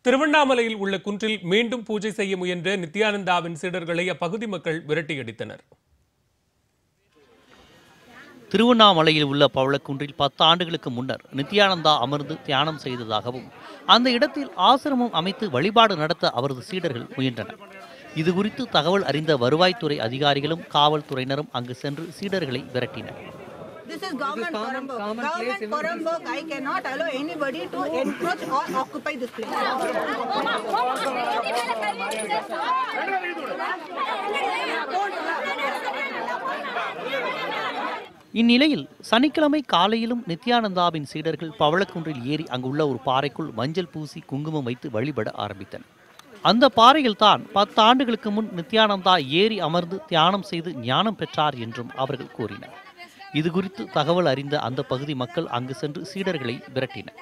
திருவண்ணாமலையில் உள்ள குன்றில் மீண்டும் பூஜை செய்ய முயன்ற நித்யானந்தாவின் சீடர்களை அப்பகுதி மக்கள் விரட்டியடித்தனர். திருவண்ணாமலையில் உள்ள பவளக்குன்றில் 10 ஆண்டுகளுக்கு முன்னர் நித்யானந்தா அமர்ந்து தியானம் செய்ததாகவும் அந்த இடத்தில் ஆசிரமம் அமைத்து வழிபாடு நடத்த அவரது சீடர்கள் முயன்றனர். இதுகுறித்து தகவல் அறிந்த வருவாய்த்துறை அதிகாரிகளும் காவல்துறையினரும் அங்கு சென்று சீடர்களை விரட்டினர். This is government Porambok. I cannot allow anybody to encroach or occupy this place. இந்நிலையில் சனிக்கிழமை காலையிலும் நித்யானந்தாவின் சீடர்கள் பவளக்குன்றில் ஏறி அங்குள்ள ஒரு பாறைக்குள் மஞ்சள் பூசி குங்குமம் வைத்து வழிபட ஆரம்பித்தனர். அந்த பாறையில் தான் 10 ஆண்டுகளுக்கு முன் நித்யானந்தா ஏறி அமர்ந்து தியானம் செய்து ஞானம் பெற்றார் என்றும் அவர்கள் கூறினர். இதுகுறித்து தகவல் அறிந்த அந்த பகுதி மக்கள் அங்கு சென்று சீடர்களை விரட்டினர்.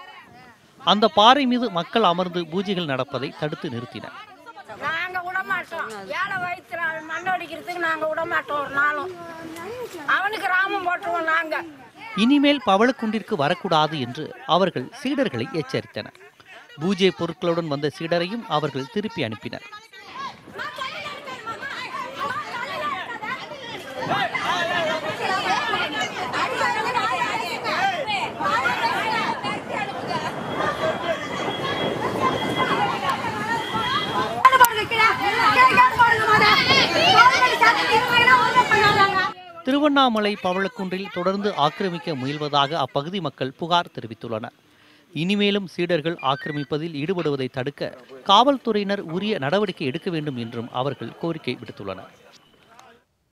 அந்த பாறை மீது மக்கள் அமர்ந்து பூஜைகள் நடப்பதை தடுத்து நிறுத்தினர். இனிமேல் பவளக்குன்றிற்கு வரக்கூடாது என்று அவர்கள் சீடர்களை எச்சரித்தனர். பூஜை பொருட்களுடன் வந்த சீடரையும் அவர்கள் திருப்பி அனுப்பினர். திருவண்ணாமலை பவளக்குன்றில் தொடர்ந்து ஆக்கிரமிக்க முயல்வதாக அப்பகுதி மக்கள் புகார் தெரிவித்துள்ளனர். இனிமேலும் சீடர்கள் ஆக்கிரமிப்பதில் ஈடுபடுவதை தடுக்க காவல்துறையினர் உரிய நடவடிக்கை எடுக்க வேண்டும் என்றும் அவர்கள் கோரிக்கை விடுத்துள்ளனர்.